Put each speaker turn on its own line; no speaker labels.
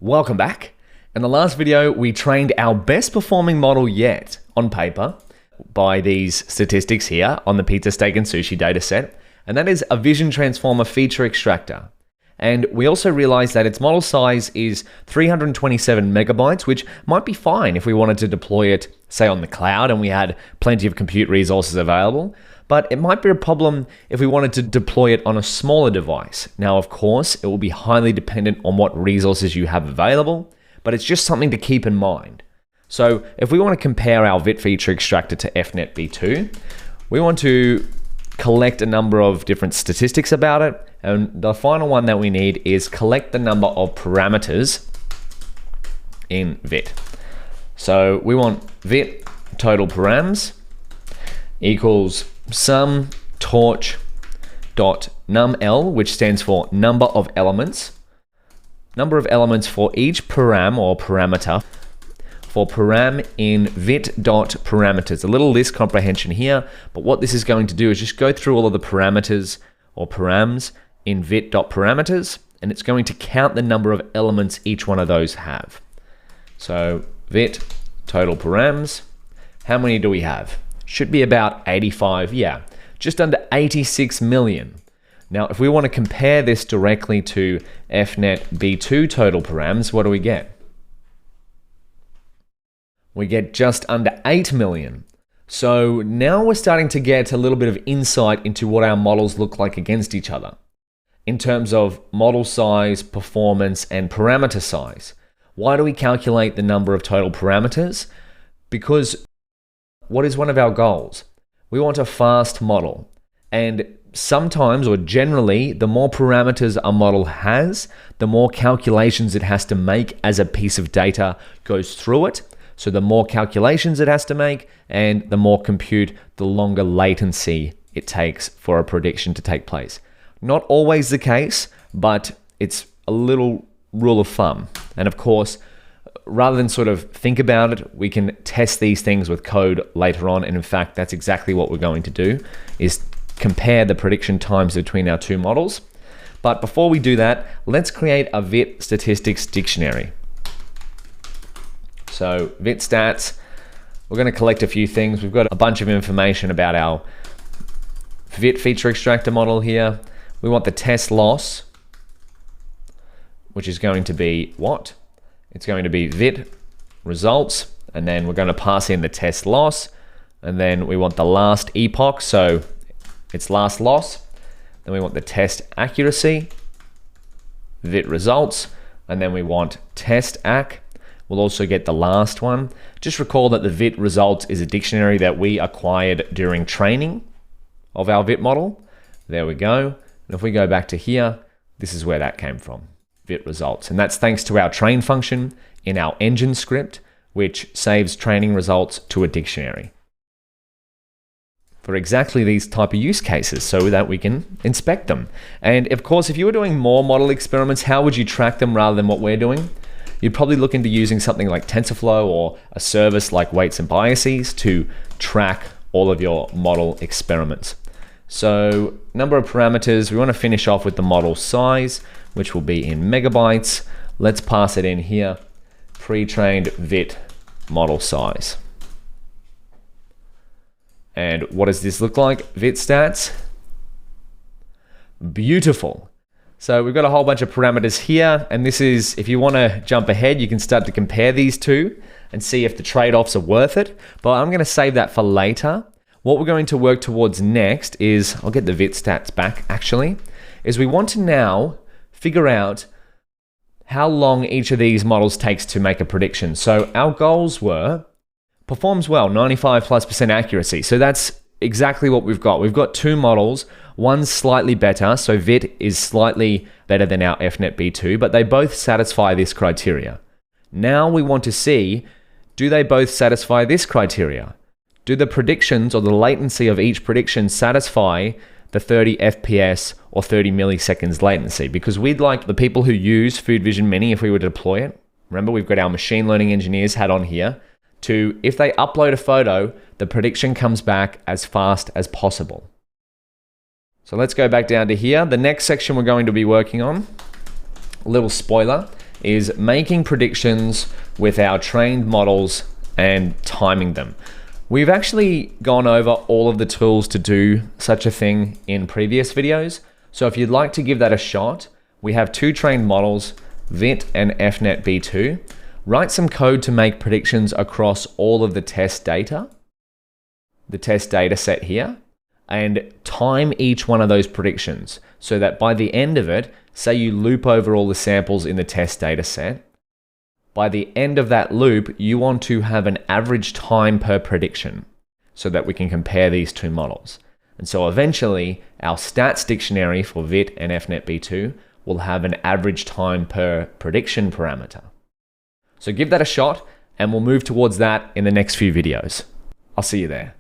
Welcome back. In the last video, we trained our best performing model yet on paper by these statistics here on the pizza, steak, and sushi dataset, and that is a vision transformer feature extractor. And we also realized that its model size is 327 megabytes, which might be fine if we wanted to deploy it, say, on the cloud and we had plenty of compute resources available. But it might be a problem if we wanted to deploy it on a smaller device. Now, of course, it will be highly dependent on what resources you have available, but it's just something to keep in mind. So if we want to compare our ViT feature extractor to FNet V2, we want to collect a number of different statistics about it. And the final one that we need is collect the number of parameters in ViT. So we want ViT total params equals sum torch dot numl, which stands for number of elements for each param or parameter for param in ViT.parameters. A little list comprehension here, but what this is going to do is just go through all of the parameters or params in ViT.parameters, and it's going to count the number of elements each one of those have. So ViT total params, how many do we have? Should be about 85, yeah, just under 86 million. Now, if we want to compare this directly to FNet V2 total params, what do we get? We get just under 8 million. So now we're starting to get a little bit of insight into what our models look like against each other in terms of model size, performance, and parameter size. Why do we calculate the number of total parameters? Because what is one of our goals? We want a fast model. And sometimes, or generally, the more parameters a model has, the more calculations it has to make as a piece of data goes through it. So the more calculations it has to make, and the more compute, the longer latency it takes for a prediction to take place. Not always the case, but it's a little rule of thumb. And of course, rather than sort of think about it, we can test these things with code later on. And in fact, that's exactly what we're going to do, is compare the prediction times between our two models. But before we do that, let's create a ViT statistics dictionary. So ViT stats, we're going to collect a few things. We've got a bunch of information about our ViT feature extractor model here. We want the test loss, which is going to be what? It's going to be ViT results, and then we're going to pass in the test loss, and then we want the last epoch, so it's last loss. Then we want the test accuracy, ViT results, and then we want test ac. We'll also get the last one. Just recall that the ViT results is a dictionary that we acquired during training of our ViT model. There we go. And if we go back to here, this is where that came from, ViT results. And that's thanks to our train function in our engine script, which saves training results to a dictionary for exactly these type of use cases so that we can inspect them. And of course, if you were doing more model experiments, how would you track them rather than what we're doing? You'd probably look into using something like TensorFlow or a service like Weights and Biases to track all of your model experiments. So number of parameters, we want to finish off with the model size, which will be in megabytes. Let's pass it in here, pre-trained ViT model size. And what does this look like? ViT stats. Beautiful. So we've got a whole bunch of parameters here, and this is, if you want to jump ahead, you can start to compare these two and see if the trade-offs are worth it. But I'm going to save that for later. What we're going to work towards next is, I'll get the ViT stats back actually, is we want to now figure out how long each of these models takes to make a prediction. So our goals were, performs well, 95+% accuracy. So that's exactly what we've got. We've got two models, one's slightly better, so ViT is slightly better than our FNet V2, but they both satisfy this criteria. Now we want to see, do they both satisfy this criteria? Do the predictions or the latency of each prediction satisfy the 30 FPS or 30 milliseconds latency? Because we'd like the people who use Food Vision Mini, if we were to deploy it, remember we've got our machine learning engineers hat on here, to, if they upload a photo, the prediction comes back as fast as possible. So let's go back down to here. The next section we're going to be working on, a little spoiler, is making predictions with our trained models and timing them. We've actually gone over all of the tools to do such a thing in previous videos. So if you'd like to give that a shot, we have two trained models, ViT and FNetB2. Write some code to make predictions across all of the test data, the test data set here, and time each one of those predictions so that by the end of it, say you loop over all the samples in the test data set, by the end of that loop, you want to have an average time per prediction so that we can compare these two models. And so eventually, our stats dictionary for ViT and FNetB2 will have an average time per prediction parameter. So give that a shot, and we'll move towards that in the next few videos. I'll see you there.